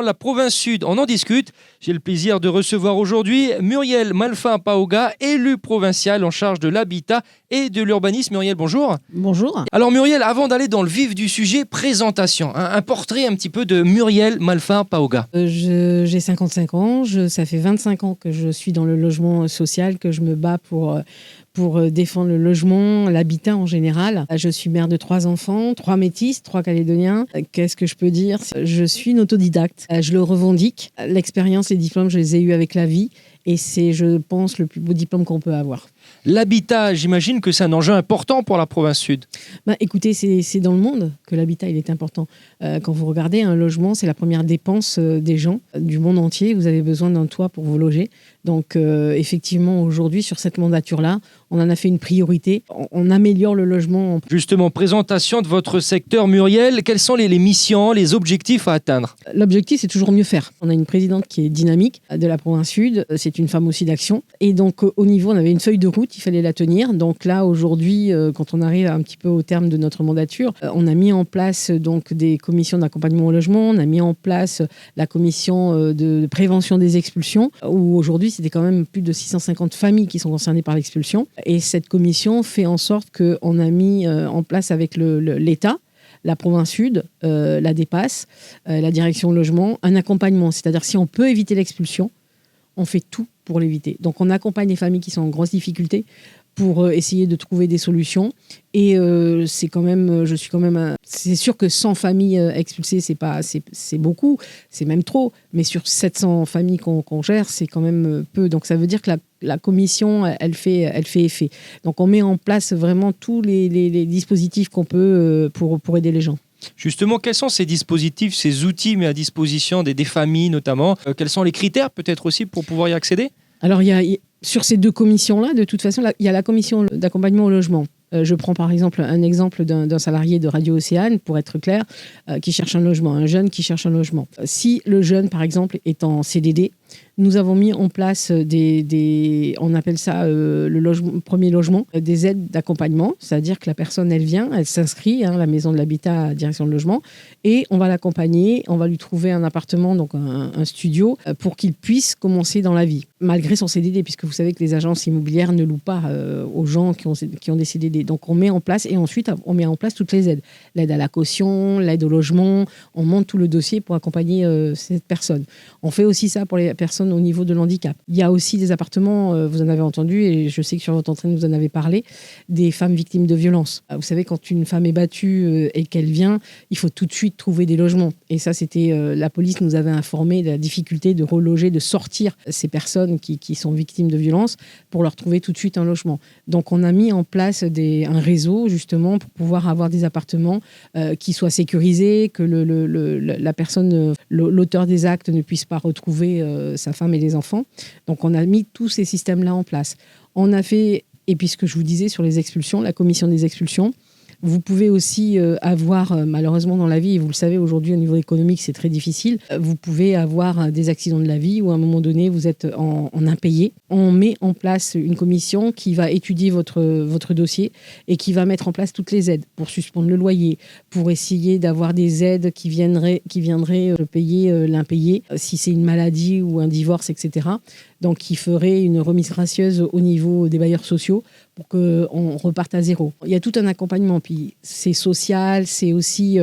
la province sud. On en discute. J'ai le plaisir de recevoir aujourd'hui Muriel Malfin-Paoga, élue provinciale en charge de l'habitat et de l'urbanisme. Muriel, bonjour. Bonjour. Alors Muriel, avant d'aller dans le vif du sujet, présentation, un portrait un petit peu de Muriel Malfin-Paoga. J'ai 55 ans, ça fait 25 ans que je suis dans le logement social, que je me bats pour défendre le logement, l'habitat en général. Je suis mère de 3 enfants, 3 métis, 3 calédoniens. Qu'est-ce que je peux dire ? Je suis une autodidacte. Je le revendique. L'expérience, les diplômes, je les ai eus avec la vie. Et c'est, je pense, le plus beau diplôme qu'on peut avoir. L'habitat, j'imagine que c'est un enjeu important pour la province sud. Écoutez, c'est dans le monde que l'habitat il est important. Quand vous regardez, un logement, c'est la première dépense des gens du monde entier. Vous avez besoin d'un toit pour vous loger. Donc, effectivement, aujourd'hui, sur cette mandature-là, on en a fait une priorité. On améliore le logement. Justement, présentation de votre secteur, Muriel. Quelles sont les missions, les objectifs à atteindre ? L'objectif, c'est toujours mieux faire. On a une présidente qui est dynamique de la province sud. C'est une femme aussi d'action. Et donc, au niveau, on avait une feuille de route, il fallait la tenir. Donc là, aujourd'hui, quand on arrive un petit peu au terme de notre mandature, on a mis en place donc des commissions d'accompagnement au logement. On a mis en place la commission de prévention des expulsions, où aujourd'hui, c'était quand même plus de 650 familles qui sont concernées par l'expulsion. Et cette commission fait en sorte qu'on a mis en place avec l'État, la province sud, la DEPAS, la direction logement, un accompagnement. C'est-à-dire si on peut éviter l'expulsion, on fait tout pour l'éviter. Donc on accompagne les familles qui sont en grosse difficulté pour essayer de trouver des solutions. Et c'est sûr que 100 familles expulsées, c'est beaucoup, c'est même trop. Mais sur 700 familles qu'on gère, c'est quand même peu. Donc ça veut dire que la commission, elle fait effet. Donc on met en place vraiment tous les dispositifs qu'on peut pour aider les gens. Justement, quels sont ces dispositifs, ces outils mis à disposition des familles notamment ? Quels sont les critères peut-être aussi pour pouvoir y accéder ? Alors, sur ces 2 commissions-là, de toute façon, il y a la commission d'accompagnement au logement. Je prends par exemple un exemple d'un salarié de Radio Océane, pour être clair, qui cherche un logement, un jeune qui cherche un logement. Si le jeune, par exemple, est en CDD, nous avons mis en place on appelle ça le premier logement, des aides d'accompagnement, c'est-à-dire que la personne, elle vient, elle s'inscrit, la maison de l'habitat, direction de logement, et on va l'accompagner, on va lui trouver un appartement, donc un studio, pour qu'il puisse commencer dans la vie, malgré son CDD, puisque vous savez que les agences immobilières ne louent pas aux gens qui ont des CDD. Donc on met en place, et ensuite on met en place toutes les aides. L'aide à la caution, l'aide au logement, on monte tout le dossier pour accompagner cette personne. On fait aussi ça pour les personnes au niveau de l'handicap. Il y a aussi des appartements, vous en avez entendu, et je sais que sur votre entraîne, vous en avez parlé, des femmes victimes de violences. Vous savez, quand une femme est battue et qu'elle vient, il faut tout de suite trouver des logements. Et ça, c'était la police nous avait informé de la difficulté de reloger, de sortir ces personnes qui sont victimes de violences pour leur trouver tout de suite un logement. Donc, on a mis en place un réseau, justement, pour pouvoir avoir des appartements qui soient sécurisés, que la personne, l'auteur des actes ne puisse pas retrouver sa femme et les enfants. Donc, on a mis tous ces systèmes-là en place. On a fait, et puis ce que je vous disais sur les expulsions, la commission des expulsions, vous pouvez aussi avoir, malheureusement dans la vie, et vous le savez aujourd'hui au niveau économique, c'est très difficile, vous pouvez avoir des accidents de la vie où à un moment donné, vous êtes en impayé. On met en place une commission qui va étudier votre dossier et qui va mettre en place toutes les aides pour suspendre le loyer, pour essayer d'avoir des aides qui viendraient payer l'impayé, si c'est une maladie ou un divorce, etc. Donc, qui ferait une remise gracieuse au niveau des bailleurs sociaux pour qu'on reparte à zéro. Il y a tout un accompagnement. Puis, c'est social, c'est aussi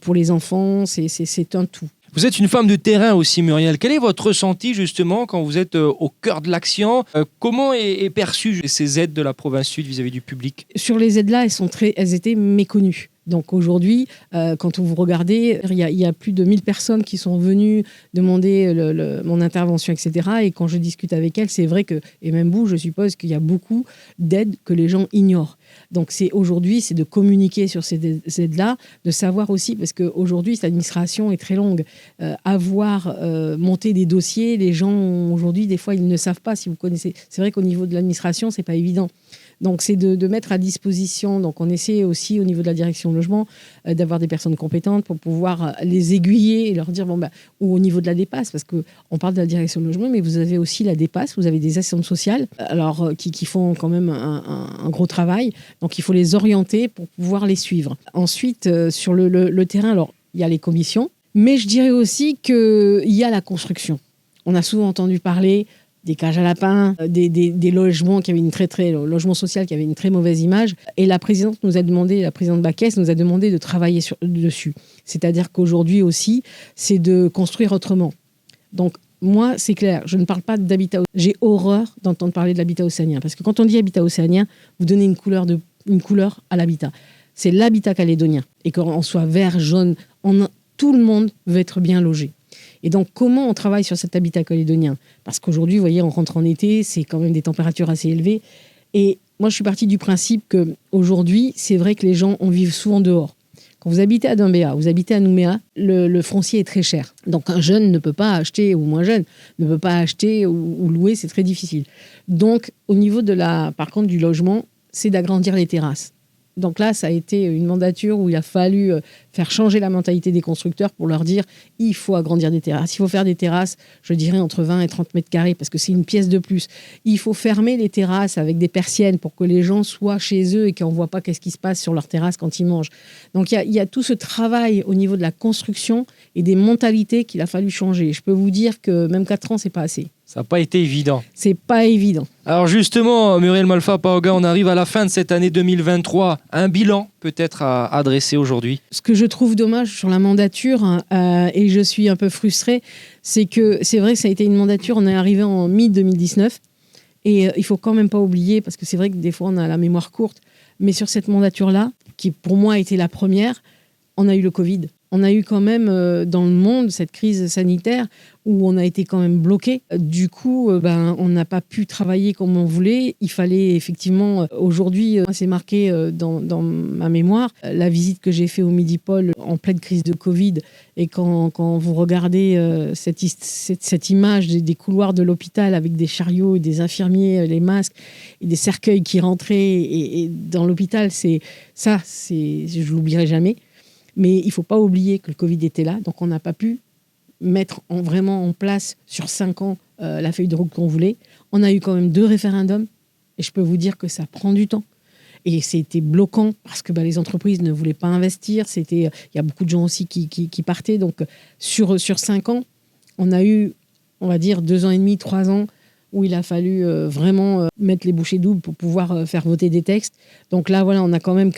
pour les enfants, c'est un tout. Vous êtes une femme de terrain aussi, Muriel. Quel est votre ressenti justement quand vous êtes au cœur de l'action ? Comment est perçue ces aides de la province sud vis-à-vis du public ? Sur les aides-là, elles étaient méconnues. Donc aujourd'hui, quand vous regardez, il y a plus de 1000 personnes qui sont venues demander mon intervention, etc. Et quand je discute avec elles, c'est vrai que, et même vous, je suppose qu'il y a beaucoup d'aides que les gens ignorent. Donc aujourd'hui, c'est de communiquer sur ces aides-là, de savoir aussi, parce qu'aujourd'hui, l'administration est très longue. Monter des dossiers, les gens, aujourd'hui, des fois, ils ne savent pas si vous connaissez. C'est vrai qu'au niveau de l'administration, c'est pas évident. Donc, c'est de mettre à disposition. Donc, on essaie aussi au niveau de la direction logement d'avoir des personnes compétentes pour pouvoir les aiguiller et leur dire ou au niveau de la DEPAS, parce qu'on parle de la direction logement, mais vous avez aussi la DEPAS, vous avez des assistantes sociales, alors qui font quand même un gros travail. Donc, il faut les orienter pour pouvoir les suivre. Ensuite, sur le terrain, alors il y a les commissions. Mais je dirais aussi qu'il y a la construction. On a souvent entendu parler des cages à lapins, des logements qui avaient logement social qui avait une très mauvaise image. Et la présidente Backès nous a demandé de travailler dessus. C'est-à-dire qu'aujourd'hui aussi, c'est de construire autrement. Donc, moi, c'est clair, je ne parle pas d'habitat. J'ai horreur d'entendre parler de l'habitat océanien. Parce que quand on dit habitat océanien, vous donnez une couleur à l'habitat. C'est l'habitat calédonien. Et qu'on soit vert, jaune, tout le monde veut être bien logé. Et donc, comment on travaille sur cet habitat calédonien ? Parce qu'aujourd'hui, vous voyez, on rentre en été, c'est quand même des températures assez élevées. Et moi, je suis partie du principe qu'aujourd'hui, c'est vrai que les gens, on vit souvent dehors. Quand vous habitez à Dambéa, vous habitez à Nouméa, le foncier est très cher. Donc, un jeune ne peut pas acheter, ou moins jeune, ne peut pas acheter ou louer, c'est très difficile. Donc, au niveau par contre, du logement, c'est d'agrandir les terrasses. Donc là, ça a été une mandature où il a fallu faire changer la mentalité des constructeurs pour leur dire il faut agrandir des terrasses. Il faut faire des terrasses, je dirais, entre 20 et 30 mètres carrés parce que c'est une pièce de plus. Il faut fermer les terrasses avec des persiennes pour que les gens soient chez eux et qu'on ne voit pas qu'est-ce qui se passe sur leur terrasse quand ils mangent. Donc il y a tout ce travail au niveau de la construction et des mentalités qu'il a fallu changer. Je peux vous dire que même 4 ans, c'est pas assez. Ça n'a pas été évident. C'est pas évident. Alors justement, Muriel Malfa-Paoga, on arrive à la fin de cette année 2023. Un bilan peut-être à dresser aujourd'hui ? Ce que je trouve dommage sur la mandature, et je suis un peu frustrée, c'est que c'est vrai que ça a été une mandature, on est arrivé en mi-2019, et il faut quand même pas oublier, parce que c'est vrai que des fois on a la mémoire courte, mais sur cette mandature-là, qui pour moi a été la première, on a eu le Covid. On a eu quand même dans le monde cette crise sanitaire où on a été quand même bloqué. Du coup, on n'a pas pu travailler comme on voulait. Il fallait effectivement, aujourd'hui, c'est marqué dans ma mémoire, la visite que j'ai faite au Midi-Pôle en pleine crise de Covid. Et quand vous regardez cette image des couloirs de l'hôpital avec des chariots, et des infirmiers, les masques et des cercueils qui rentraient et dans l'hôpital, je l'oublierai jamais. Mais il ne faut pas oublier que le Covid était là, donc on n'a pas pu mettre vraiment en place sur 5 ans la feuille de route qu'on voulait. On a eu quand même 2 référendums, et je peux vous dire que ça prend du temps. Et c'était bloquant parce que les entreprises ne voulaient pas investir. Il y a beaucoup de gens aussi qui partaient. Donc sur 5 ans, on a eu, on va dire, 2 ans et demi, 3 ans, où il a fallu vraiment mettre les bouchées doubles pour pouvoir faire voter des textes. Donc là, voilà, on a quand même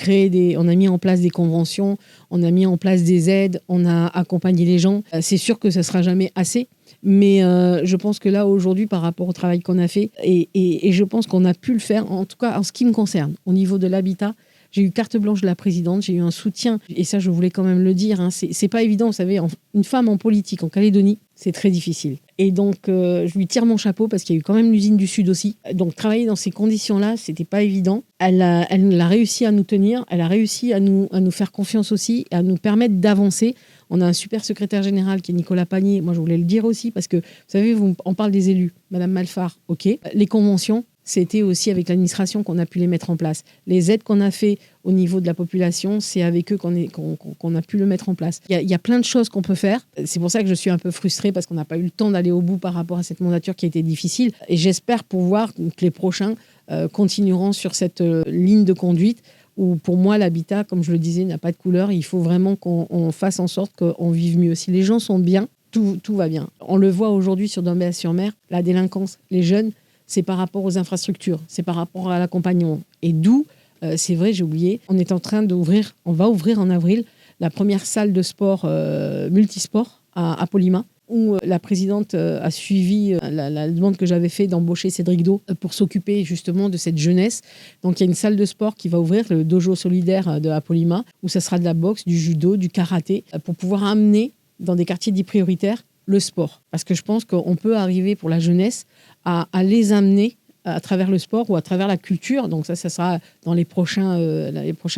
on a mis en place des conventions, on a mis en place des aides, on a accompagné les gens. C'est sûr que ça ne sera jamais assez, mais je pense que là, aujourd'hui, par rapport au travail qu'on a fait, et je pense qu'on a pu le faire, en tout cas en ce qui me concerne, au niveau de l'habitat, j'ai eu carte blanche de la présidente, j'ai eu un soutien, et ça, je voulais quand même le dire. C'est pas évident, vous savez, une femme en politique en Calédonie, c'est très difficile. Et donc, je lui tire mon chapeau parce qu'il y a eu quand même l'usine du Sud aussi. Donc, travailler dans ces conditions-là, c'était pas évident. Elle a réussi à nous tenir, elle a réussi à nous faire confiance aussi, à nous permettre d'avancer. On a un super secrétaire général qui est Nicolas Pagnier. Moi, je voulais le dire aussi parce que, vous savez, on parle des élus. Madame Malfar, OK. Les conventions, c'était aussi avec l'administration qu'on a pu les mettre en place. Les aides qu'on a fait au niveau de la population, c'est avec eux qu'on a pu le mettre en place. Il y a plein de choses qu'on peut faire. C'est pour ça que je suis un peu frustrée parce qu'on n'a pas eu le temps d'aller au bout par rapport à cette mandature qui a été difficile. Et j'espère pouvoir que les prochains continueront sur cette ligne de conduite où, pour moi, l'habitat, comme je le disais, n'a pas de couleur. Il faut vraiment qu'on fasse en sorte qu'on vive mieux. Si les gens sont bien, tout va bien. On le voit aujourd'hui sur Dambéa-sur-Mer, la délinquance, les jeunes, c'est par rapport aux infrastructures, c'est par rapport à l'accompagnement. Et d'où, c'est vrai, j'ai oublié, on va ouvrir en avril la première salle de sport multisport à Polima, où la présidente a suivi la demande que j'avais faite d'embaucher Cédric Do pour s'occuper justement de cette jeunesse. Donc il y a une salle de sport qui va ouvrir, le dojo solidaire de Apolima, où ça sera de la boxe, du judo, du karaté, pour pouvoir amener dans des quartiers dits prioritaires le sport. Parce que je pense qu'on peut arriver pour la jeunesse à les amener à travers le sport ou à travers la culture. Donc ça sera dans les prochains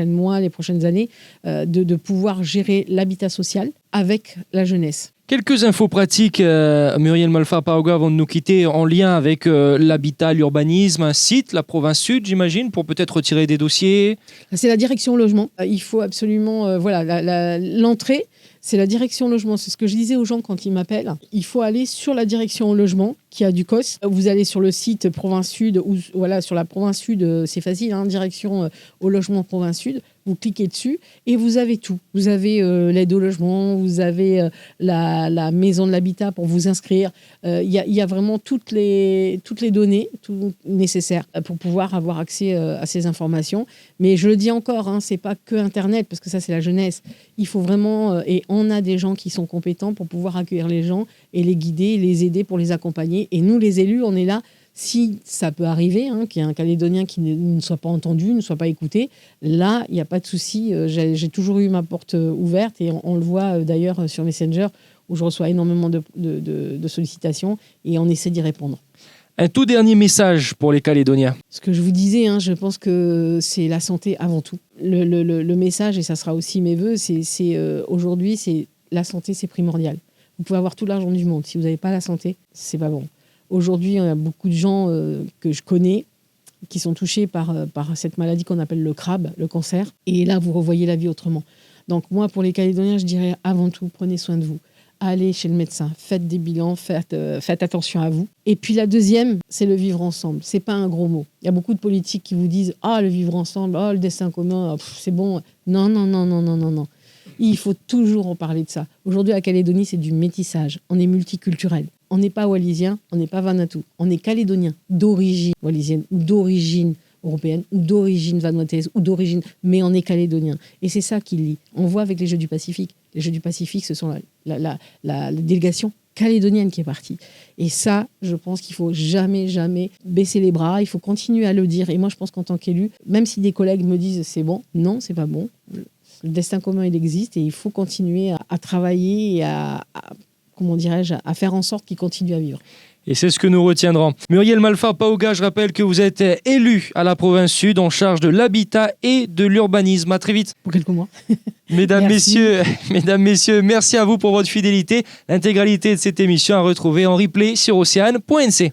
mois, les prochaines années, de pouvoir gérer l'habitat social avec la jeunesse. Quelques infos pratiques, Muriel Malfa-Paoga, avant de nous quitter, en lien avec l'habitat, l'urbanisme, un site, la province sud, j'imagine, pour peut-être retirer des dossiers. C'est la direction logement. Il faut absolument... l'entrée, C'est la direction logement. C'est ce que je disais aux gens quand ils m'appellent. Il faut aller sur la direction au logement qui a du COS. Vous allez sur le site Province Sud, ou voilà, sur la Province Sud, c'est facile, hein, direction au logement Province Sud. Vous cliquez dessus et vous avez tout. Vous avez l'aide au logement, vous avez la maison de l'habitat pour vous inscrire. Il y a vraiment toutes les données tout nécessaires pour pouvoir avoir accès à ces informations. Mais je le dis encore, hein, c'est pas que Internet, parce que ça, c'est la jeunesse. Il faut vraiment, et on a des gens qui sont compétents pour pouvoir accueillir les gens et les guider, les aider pour les accompagner. Et nous, les élus, on est là. Si ça peut arriver, hein, qu'il y ait un Calédonien qui ne soit pas entendu, ne soit pas écouté, là, il n'y a pas de souci. J'ai toujours eu ma porte ouverte et on le voit d'ailleurs sur Messenger où je reçois énormément de sollicitations et on essaie d'y répondre. Un tout dernier message pour les Calédoniens. Ce que je vous disais, hein, je pense que c'est la santé avant tout. Le message, et ça sera aussi mes voeux, c'est aujourd'hui, c'est la santé, c'est primordial. Vous pouvez avoir tout l'argent du monde. Si vous n'avez pas la santé, c'est pas bon. Aujourd'hui, il y a beaucoup de gens que je connais qui sont touchés par cette maladie qu'on appelle le CRAB, le cancer. Et là, vous revoyez la vie autrement. Donc moi, pour les Calédoniens, je dirais avant tout, prenez soin de vous. Allez chez le médecin, faites des bilans, faites attention à vous. Et puis la deuxième, c'est le vivre ensemble. C'est pas un gros mot. Il y a beaucoup de politiques qui vous disent « Ah, le vivre ensemble, le destin commun, c'est bon. » Non, non, non, non, non, non, non. Il faut toujours en parler de ça. Aujourd'hui, la Calédonie, c'est du métissage. On est multiculturel. On n'est pas wallisien, on n'est pas Vanuatu. On est calédonien d'origine wallisienne ou d'origine européenne ou d'origine vanuataise ou d'origine, mais on est calédonien. Et c'est ça qui lie. On voit avec les Jeux du Pacifique. Les Jeux du Pacifique, ce sont la délégation calédonienne qui est partie. Et ça, je pense qu'il faut jamais, jamais baisser les bras. Il faut continuer à le dire. Et moi, je pense qu'en tant qu'élu, même si des collègues me disent c'est bon, non, c'est pas bon. Le destin commun, il existe et il faut continuer à travailler et à faire en sorte qu'il continue à vivre. Et c'est ce que nous retiendrons. Muriel Malfa-Paoga, je rappelle que vous êtes élue à la Province Sud en charge de l'habitat et de l'urbanisme. À très vite. Pour quelques mois. Mesdames, messieurs, merci à vous pour votre fidélité. L'intégralité de cette émission à retrouver en replay sur océane.nc.